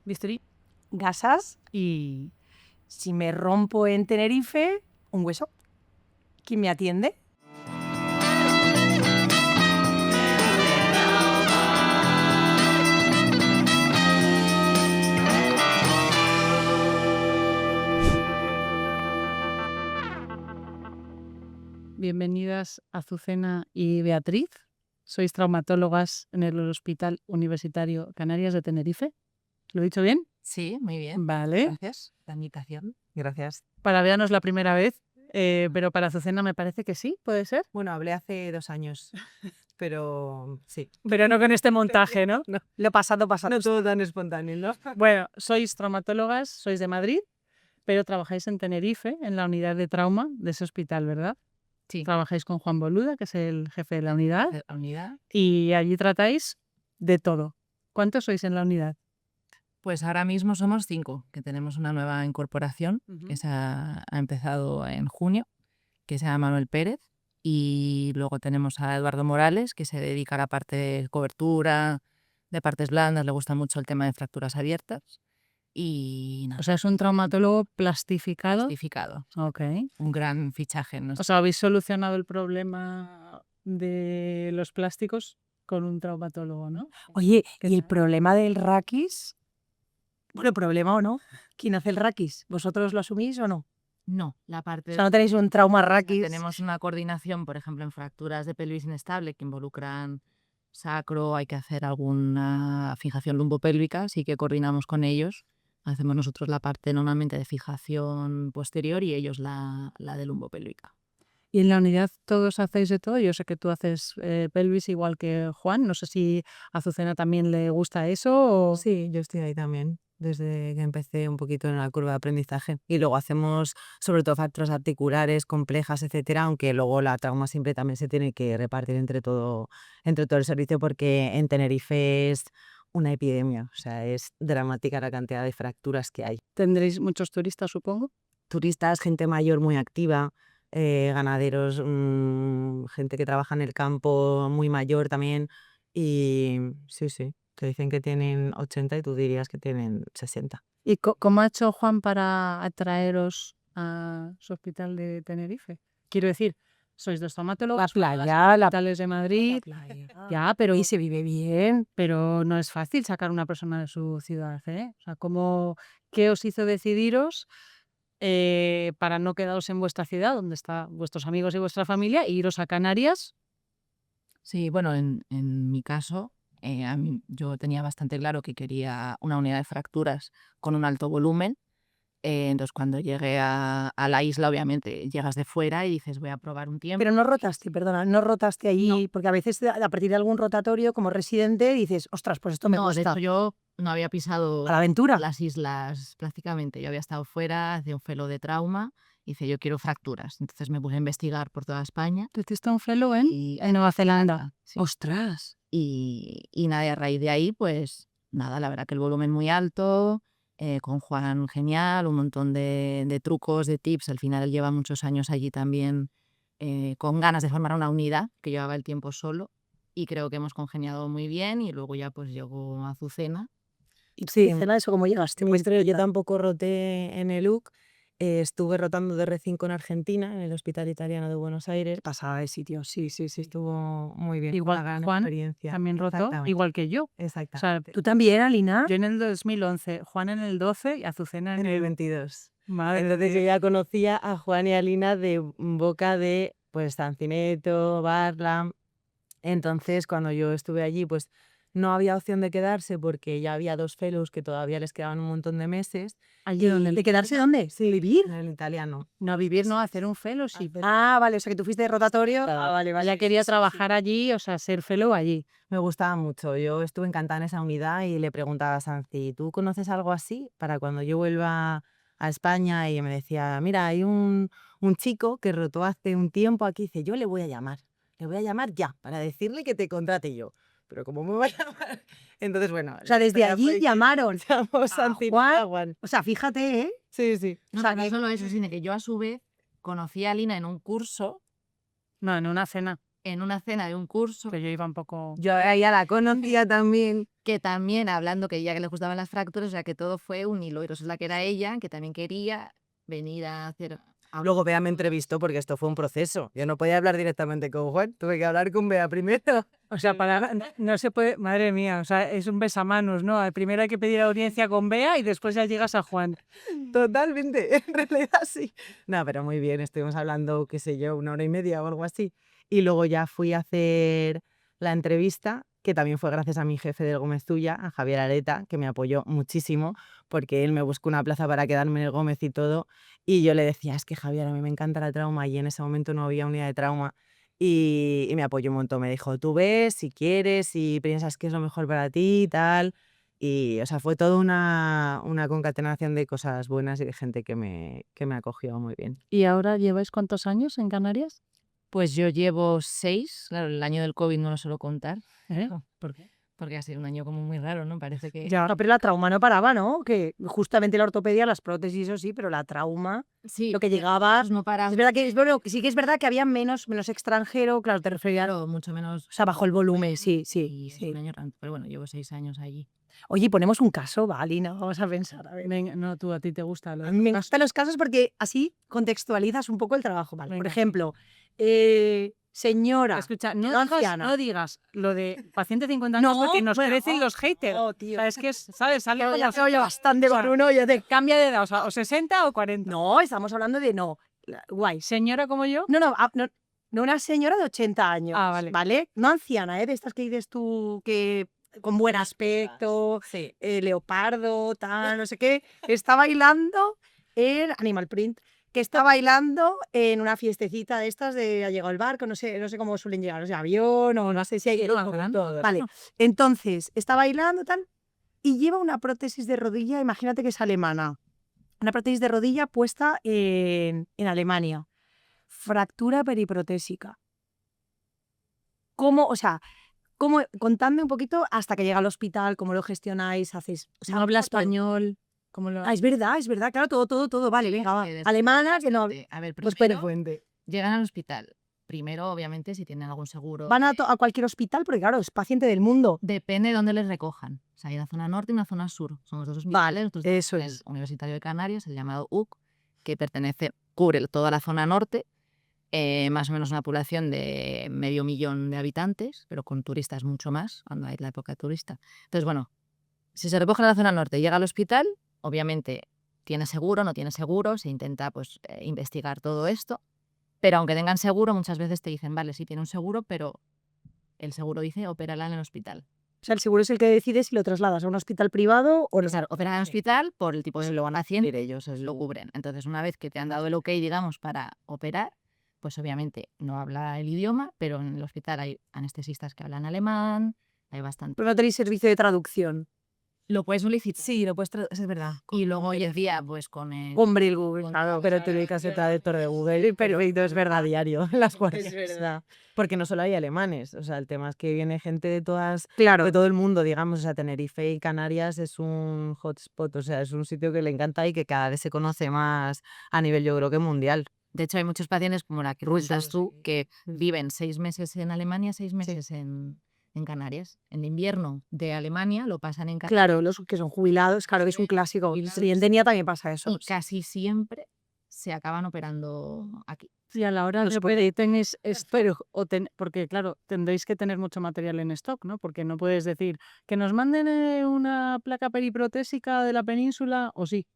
bisturí. gasas y si me rompo en Tenerife, un hueso. ¿Quién me atiende? Bienvenidas Azucena y Beatriz. Sois traumatólogas en el Hospital Universitario Canarias de Tenerife. ¿Lo he dicho bien? Sí, muy bien. Vale. Gracias por la invitación. Gracias. Para Bea no es la primera vez, pero para Azucena me parece que sí, ¿puede ser? Bueno, hablé hace 2 años, pero sí. Pero no con este montaje, ¿no? No, Lo pasado. no todo tan espontáneo, ¿no? Bueno, sois traumatólogas, sois de Madrid, pero trabajáis en Tenerife, en la unidad de trauma de ese hospital, ¿verdad? Sí. Trabajáis con Juan Boluda, que es el jefe de la unidad, La unidad. y allí tratáis de todo. ¿Cuántos sois en la unidad? Pues ahora mismo somos 5, que tenemos una nueva incorporación que Ujú. ha empezado en junio, que se llama Manuel Pérez. Y luego tenemos a Eduardo Morales, que se dedica a la parte de cobertura, de partes blandas, le gusta mucho el tema de fracturas abiertas. Y nada, O sea, es un traumatólogo plastificado. plastificado. Ok. Un gran fichaje en O nuestro. sea, ¿habéis solucionado el problema de los plásticos con un traumatólogo, no? Oye, ¿Qué ¿y el tal? problema del raquis? Bueno, problema o no. ¿Quién hace el raquis? ¿Vosotros lo asumís o no? No, la parte O sea, no tenéis un trauma raquis. tenemos una coordinación, por ejemplo, en fracturas de pelvis inestable que involucran sacro, hay que hacer alguna fijación lumbopélvica, sí que coordinamos con ellos. Hacemos nosotros la parte normalmente de fijación posterior y ellos la de lumbopélvica. Y en la unidad todos hacéis de todo. Yo sé que tú haces pelvis igual que Juan. No sé si a Azucena también le gusta eso o... Sí, yo estoy ahí también, desde que empecé un poquito en la curva de aprendizaje. Y luego hacemos sobre todo fracturas articulares complejas, etcétera, aunque luego la trauma siempre también se tiene que repartir entre todo el servicio, porque en Tenerife es una epidemia, o sea, es dramática la cantidad de fracturas que hay. Tendréis muchos turistas, supongo. Turistas, gente mayor muy activa, ganaderos, gente que trabaja en el campo muy mayor también. Y sí, te dicen que tienen 80 y tú dirías que tienen 60. ¿Y cómo ha hecho Juan para atraeros a su hospital de Tenerife? Quiero decir, sois dos traumatólogos, La playa, la hospitales de Madrid, ya, pero y se vive bien. pero no es fácil sacar a una persona de su ciudad, ¿eh? O sea, ¿qué os hizo decidiros para no quedaros en vuestra ciudad, donde están vuestros amigos y vuestra familia, e iros a Canarias? Sí, bueno, en mi caso, yo tenía bastante claro que quería una unidad de fracturas con un alto volumen. Entonces, cuando llegué a la isla, obviamente, llegas de fuera y dices, voy a probar un tiempo. Pero no rotaste, perdona, no rotaste allí, porque a veces a partir de algún rotatorio como residente dices, ostras, pues esto me No, de gusta. hecho yo no había pisado A la aventura. las islas prácticamente. Yo había estado fuera, hacía un fellow de trauma, y dice, yo quiero fracturas. Entonces me puse a investigar por toda España. ¿Tú hiciste un fellow en Nueva Zelanda? Sí. Ostras. Y nada, y a raíz de ahí, pues nada, la verdad que el volumen muy alto, con Juan genial, un montón de trucos, de tips. Al final él lleva muchos años allí también, con ganas de formar una unidad, que llevaba el tiempo solo, y creo que hemos congeniado muy bien. Y luego ya pues llegó Azucena. Sí, cena eso, ¿cómo llegaste? Pues yo tampoco roté en el UC, estuve rotando de R5 en Argentina, en el Hospital Italiano de Buenos Aires. Pasada de sitio, sí. Estuvo muy bien, Igual una gran Juan experiencia. también rotó, Exactamente, igual que yo. O sea, exactamente. ¿Tú también, Alina? yo en el 2011, Juan en el 12 y Azucena En el 22. Madre Entonces yo mía. ya conocía a Juan y a Lina de boca de pues Tancineto, Barlam. Entonces cuando yo estuve allí pues no había opción de quedarse porque ya había 2 fellows que todavía les quedaban un montón de meses. ¿Allí donde? ¿De quedarse dónde? Sí, ¿Vivir? en el italiano. No, a vivir, no, a hacer un fellowship. Ah, vale, o sea que tú fuiste de rotatorio. Ah, vale, Ella quería trabajar allí, o sea, ser fellow allí. Me gustaba mucho, yo estuve encantada en esa unidad y le preguntaba a Santi, ¿tú conoces algo así para cuando yo vuelva a España? Y me decía, mira, hay un chico que rotó hace un tiempo aquí, dice, yo le voy a llamar ya, para decirle que te contrate yo. Pero ¿cómo me va a llamar? Entonces, bueno. O sea, desde allí llamaron Llamó a Santi Juan. O sea, fíjate, ¿eh? Sí. No, O sea, pero no solo eso, sino que yo a su vez conocí a Lina en un curso. No, en una cena. en una cena de un curso, Que yo iba un poco... Yo a ella la conocía también. que también hablando que ella que le gustaban las fracturas, o sea que todo fue un hilo. Y resulta que era ella que también quería venir a hacer... Luego Bea me entrevistó porque esto fue un proceso. Yo no podía hablar directamente con Juan, tuve que hablar con Bea primero. O sea, no se puede, madre mía, o sea, es un besamanos, ¿no? Primero hay que pedir audiencia con Bea y después ya llegas a Juan. Totalmente, en realidad sí. No, pero muy bien, estuvimos hablando, qué sé yo, 1 hora y media o algo así. Y luego ya fui a hacer la entrevista, que también fue gracias a mi jefe del Gómez Zulla, a Javier Areta, que me apoyó muchísimo, porque él me buscó una plaza para quedarme en el Gómez y todo. Y yo le decía, es que Javier, a mí me encanta la trauma, y en ese momento no había unidad de trauma. Y me apoyó un montón, me dijo, tú ves, si quieres, si piensas que es lo mejor para ti y tal. Y, o sea, fue toda una concatenación de cosas buenas y de gente que me acogió muy bien. ¿Y ahora lleváis cuántos años en Canarias? Pues yo llevo 6, claro, el año del COVID no lo suelo contar, ¿Por qué? porque ha sido un año como muy raro, ¿no? Parece que... Ya, no, pero la trauma no paraba, ¿no? Que justamente la ortopedia, las prótesis, eso sí, pero la trauma, Sí, lo que llegabas... no para... Es verdad que, bueno, que sí que es verdad que había menos extranjero, claro, te refería... Claro, mucho menos... O sea, bajó el volumen, sí, sí, Y es sí. un año tanto, pero bueno, llevo 6 años allí. Oye, ponemos un caso, ¿vale? No, vamos a pensar, a ver. Venga, no, tú, a ti te gusta. A mí me gustan los casos porque así contextualizas un poco el trabajo, ¿vale? Por Venga. ejemplo, señora, Escucha, no no digas, anciana. no digas lo de paciente 50 años No, porque nos bueno, crecen los haters. no, O tío. sea, es que, ¿sabes? Sale Pero con ya las- se oye bastante o sea, con uno, ya te... Cambia de edad, o sea, o 60 o 40. No, estamos hablando de no. Guay. Señora como yo, No, no una señora de 80 años. Ah, vale. ¿Vale? No anciana, ¿eh? De estas que dices tú que con buen aspecto, Sí. leopardo, tal, no sé qué. Está bailando en Animal Print. Que está bailando en una fiestecita de estas de ha llegado el barco, no sé cómo suelen llegar, no sé, avión o no sé si hay. Vale. Entonces, está bailando tal y lleva una prótesis de rodilla, imagínate que es alemana. Una prótesis de rodilla puesta en Alemania. Fractura periprotésica. ¿Cómo, o sea, contadme un poquito hasta que llega al hospital, cómo lo gestionáis, hacéis... O sea, no habla todo. español. Como lo... Ah, es verdad, claro, todo, vale, venga, va. que después- Alemana, que no... A ver, Pues primero fuente. llegan al hospital. Primero, obviamente, si tienen algún seguro. Van a cualquier hospital, porque claro, es paciente del mundo. Depende de dónde les recojan. O sea, hay una zona norte y una zona sur. Son los dos hospitales. Nosotros tenemos eso el es. Universitario de Canarias, el llamado UC, que cubre toda la zona norte, más o menos una población de 500.000 de habitantes, pero con turistas mucho más, cuando hay la época turista. Entonces, bueno, si se recoge en la zona norte y llega al hospital, obviamente tiene seguro, no tiene seguro, se intenta pues investigar todo esto, pero aunque tengan seguro, muchas veces te dicen, vale, sí tiene un seguro, pero el seguro dice opérala en el hospital. O sea, el seguro es el que decide si lo trasladas a un hospital privado o no. Claro, operar en el hospital por el tipo de lo van haciendo y ellos lo cubren. Entonces, una vez que te han dado el ok, digamos, para operar, pues obviamente no habla el idioma, pero en el hospital hay anestesistas que hablan alemán, hay bastante. Pero no tenéis servicio de traducción. Lo puedes solicitar. Sí, lo puedes es verdad. Y luego hoy en día, pues con el... Hombre, el Google, claro. Pero te dedicas a traductor de Google, pero es verdad, diario, en las guardias. Es verdad. Porque no solo hay alemanes, o sea, el tema es que viene gente de Claro. de todo el mundo, digamos, o sea, Tenerife y Canarias es un hotspot, o sea, es un sitio que le encanta y que cada vez se conoce más a nivel, yo creo que mundial. De hecho, hay muchos pacientes como la que cuentas tú que viven 6 meses en Alemania, 6 meses en Canarias. En invierno de Alemania lo pasan en Canarias. Claro, los que son jubilados, claro que es un clásico. Y en Denia también pasa eso. Y casi siempre se acaban operando aquí. Y a la hora de operar tenéis espero, porque claro, tendréis que tener mucho material en stock, ¿no? Porque no puedes decir que nos manden una placa periprotésica de la península o sí.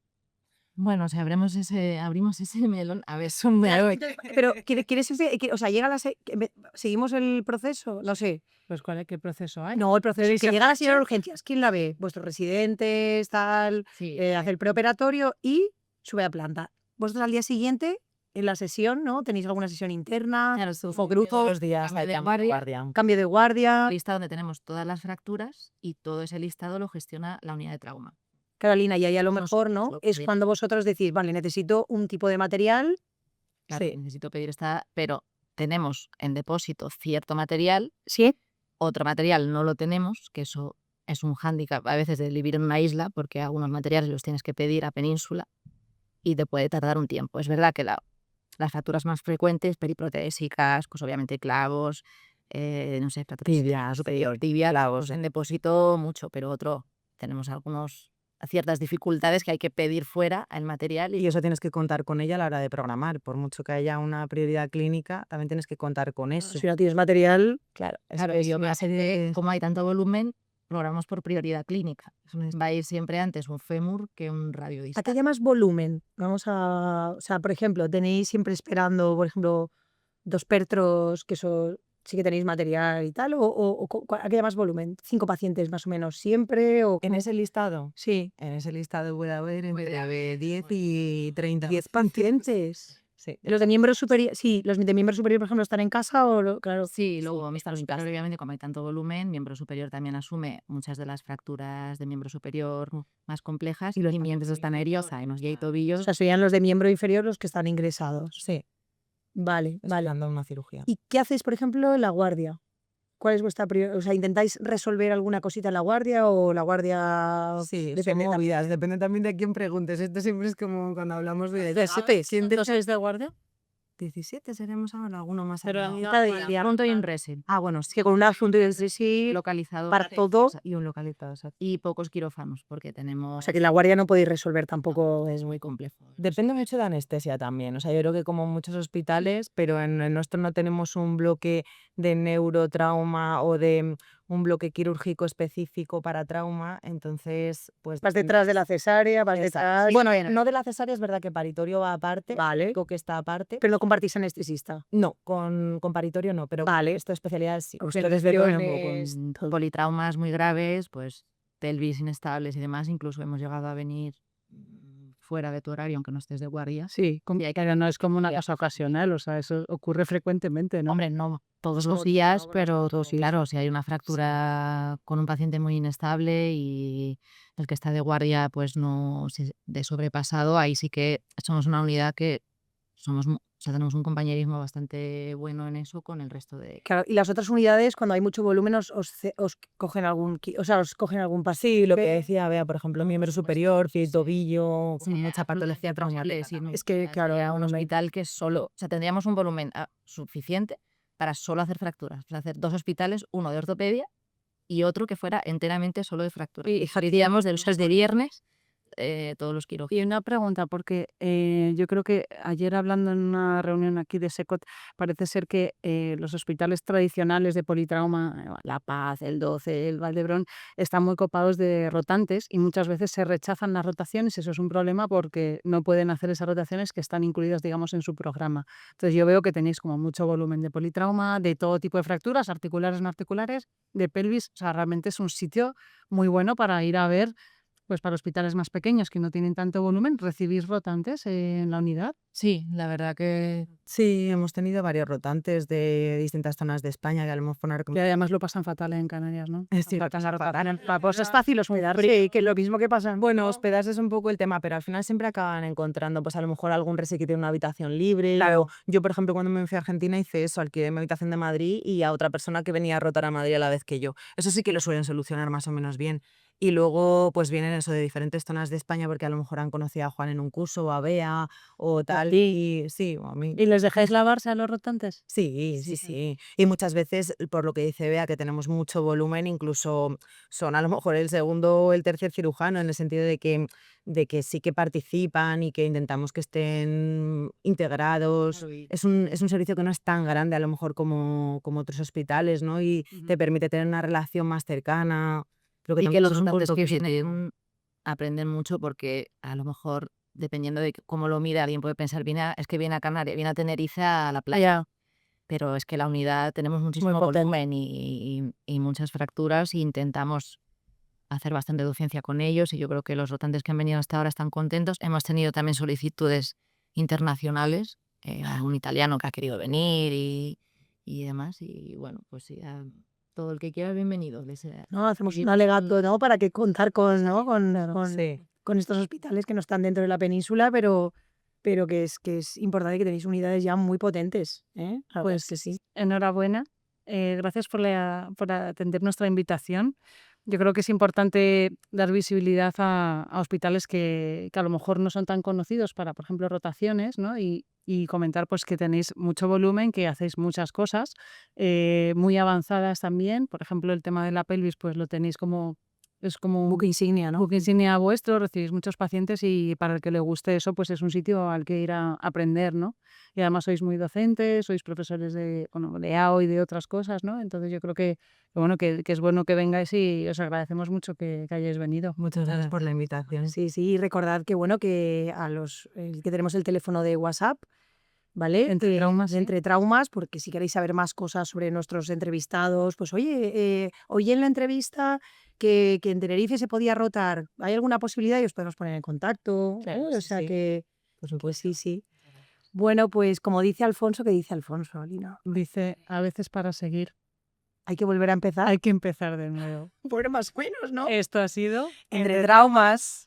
Bueno, o sea, abrimos ese melón. A ver, es un melón. Pero, ¿quieres o sea, llega seguimos el proceso? No sé. Pues ¿qué proceso hay? No, el proceso es ¿Tenéis que que llega la hacer señora de urgencias. ¿Quién la ve? Vuestros residentes, tal, Sí, hace el preoperatorio y sube a planta. Vosotros al día siguiente, en la sesión, ¿no? ¿Tenéis alguna sesión interna? claro, Infogrupo, Todos los días cambio hay de guardia. cambio de guardia. lista donde tenemos todas las fracturas y todo ese listado lo gestiona la unidad de trauma. Carolina, y ahí a lo Nos- mejor, ¿no? lo Es pedimos. cuando vosotros decís, vale, necesito un tipo de material. Claro, Sí. necesito pedir esta, pero tenemos en depósito cierto material, Sí. otro material no lo tenemos, que eso es un hándicap a veces de vivir en una isla, porque algunos materiales los tienes que pedir a península y te puede tardar un tiempo. Es verdad que las fracturas más frecuentes, periprotésicas, pues obviamente clavos, no sé, fractura Tibia, superior, tibia, clavos en depósito, mucho, pero tenemos ciertas dificultades que hay que pedir fuera el material Y eso tienes que contar con ella a la hora de programar. Por mucho que haya una prioridad clínica, también tienes que contar con eso. Si no tienes material, Claro, Claro, es y yo una base como hay tanto volumen, programamos por prioridad clínica. Va a ir siempre antes un fémur que un radio ¿a qué distal. llamas volumen? O sea, por ejemplo, tenéis siempre esperando, por ejemplo, 2 pertros, que eso sí que tenéis material y tal, ¿a qué llamas volumen? 5 pacientes más o menos siempre, o En ese listado, sí, en ese listado puede haber 10 y 30. 10 pacientes. Sí. Los de miembro superior, sí, los de miembro superior, por ejemplo, están en casa claro. Sí, luego miembro superior, obviamente, como hay tanto volumen, miembro superior también asume muchas de las fracturas de miembro superior más complejas y los miembros están nerviosa, hemos y O tobillos. sea, serían los de miembro inferior los que están ingresados. Sí, Vale, vale. esperando una cirugía. ¿Y qué hacéis, por ejemplo, en la guardia? ¿Cuál es vuestra prioridad? O sea, ¿intentáis resolver alguna cosita en la guardia o la guardia Sí, son depende también? movidas, depende también de a quién preguntes. Esto siempre es como cuando hablamos de ¿Cuántos sois de guardia? 17 seremos ahora, alguno más Pero allá. Mitad de día. Punto y un resin. Ah, bueno, Es que con un asunto de sí, Localizado para todo. y un localizado, exacto. y pocos quirófanos, porque O tenemos. sea, que en la guardia no podéis resolver tampoco. Es muy complejo. Depende mucho de anestesia también. O sea, yo creo que como muchos hospitales, pero en el nuestro no tenemos un bloque de neurotrauma o de un bloque quirúrgico específico para trauma. Entonces, pues. Vas detrás de la cesárea, vas Exacto. detrás. Bueno, no de la cesárea, es verdad que paritorio va aparte, Vale. que está aparte. Pero no compartís anestesista. No, con paritorio no, pero Vale. esto especialidades sí. Ustedes vieron un poco. Con politraumas muy graves, pues pelvis inestables y demás, incluso hemos llegado a venir fuera de tu horario, aunque no estés de guardia. Sí, Y hay que- pero no es como una cosa ocasional, o sea, eso ocurre frecuentemente, ¿no? Hombre, no todos los No, días, no, pero todos los días. claro, si hay una fractura con un paciente muy inestable y el que está de guardia, pues no de sobrepasado, ahí sí que somos una unidad que tenemos un compañerismo bastante bueno en eso con el resto de. Claro, y las otras unidades, cuando hay mucho volumen, os cogen os cogen algún pasillo. Sí, lo que decía Bea, por ejemplo, miembro superior, pie y tobillo, mucha patología traumática. Es que, claro, a un hospital que solo, o sea, tendríamos un volumen suficiente para solo hacer fracturas, o sea, hacer 2 hospitales, uno de ortopedia y otro que fuera enteramente solo de fracturas. Y diríamos de lunes de viernes todos los quirófanos. Y una pregunta, porque yo creo que ayer hablando en una reunión aquí de SECOT, parece ser que los hospitales tradicionales de politrauma, La Paz, el 12, el Valdebrón, están muy copados de rotantes y muchas veces se rechazan las rotaciones. Eso es un problema porque no pueden hacer esas rotaciones que están incluidas, digamos, en su programa. Entonces yo veo que tenéis como mucho volumen de politrauma, de todo tipo de fracturas, articulares, no articulares, de pelvis. O sea, realmente es un sitio muy bueno para ir a ver. Pues para hospitales más pequeños que no tienen tanto volumen, ¿recibís rotantes en la unidad? Sí, la verdad que Sí, hemos tenido varios rotantes de distintas zonas de España que a lo mejor no Y además lo pasan fatal en Canarias, ¿no? Sí, Pues es fácil hospedar. Sí, que lo mismo que pasa. Bueno, hospedarse es un poco el tema, pero al final siempre acaban encontrando, pues a lo mejor algún resi que tiene una habitación libre. O yo, por ejemplo, cuando me fui a Argentina hice eso, alquilé mi habitación de Madrid y a otra persona que venía a rotar a Madrid a la vez que yo. Eso sí que lo suelen solucionar más o menos bien. Y luego, pues vienen eso de diferentes zonas de España porque a lo mejor han conocido a Juan en un curso o a Bea o tal. Y sí, o a mí. ¿Y les dejáis lavarse a los rotantes? Sí. Y muchas veces, por lo que dice Bea, que tenemos mucho volumen, incluso son a lo mejor el segundo o el tercer cirujano, en el sentido de que sí que participan y que intentamos que estén integrados. Es un servicio que no es tan grande a lo mejor como otros hospitales, ¿no? Y te permite tener una relación más cercana. Creo y que los rotantes punto que vienen aprenden mucho porque a lo mejor, dependiendo de cómo lo mire, alguien puede pensar, es que viene a Canarias, viene a Tenerife a la playa. Pero es que la unidad tenemos muchísimo volumen y muchas fracturas e intentamos hacer bastante docencia con ellos y yo creo que los rotantes que han venido hasta ahora están contentos. Hemos tenido también solicitudes internacionales, algún italiano que ha querido venir y demás y bueno, pues sí, todo el que quiera bienvenido. ¿No? Hacemos un alegato, ¿no? Para que contar ¿no? Sí. con estos hospitales que no están dentro de la península, pero que es importante que tenéis unidades ya muy potentes, ¿eh? La verdad es que sí. Enhorabuena. Gracias por atender nuestra invitación. Yo creo que es importante dar visibilidad a hospitales que a lo mejor no son tan conocidos para, por ejemplo, rotaciones, ¿no? Y y comentar pues que tenéis mucho volumen, que hacéis muchas cosas muy avanzadas también. Por ejemplo, el tema de la pelvis, pues lo tenéis es como un Buque insignia, ¿no? buque insignia vuestro, recibís muchos pacientes y para el que le guste eso, pues es un sitio al que ir a aprender, ¿no? Y además sois muy docentes, sois profesores de AO y de otras cosas, ¿no? Entonces yo creo bueno, que es bueno que vengáis y os agradecemos mucho que hayáis venido. Muchas gracias por la invitación. Sí, sí, y recordad que bueno, que que tenemos el teléfono de WhatsApp, ¿vale? Entre Traumas, de sí. Entre Traumas, porque si queréis saber más cosas sobre nuestros entrevistados, pues oye, oí en la entrevista que en Tenerife se podía rotar. ¿Hay alguna posibilidad? Y os podemos poner en contacto. Claro, O sí, sea sí. que, Por pues supuesto. sí, sí. Bueno, pues como dice Alfonso, ¿qué dice Alfonso, Lina? Dice, a veces para seguir Hay que volver a empezar. hay que empezar de nuevo. Bueno, más o menos, ¿no? Esto ha sido Entre Traumas.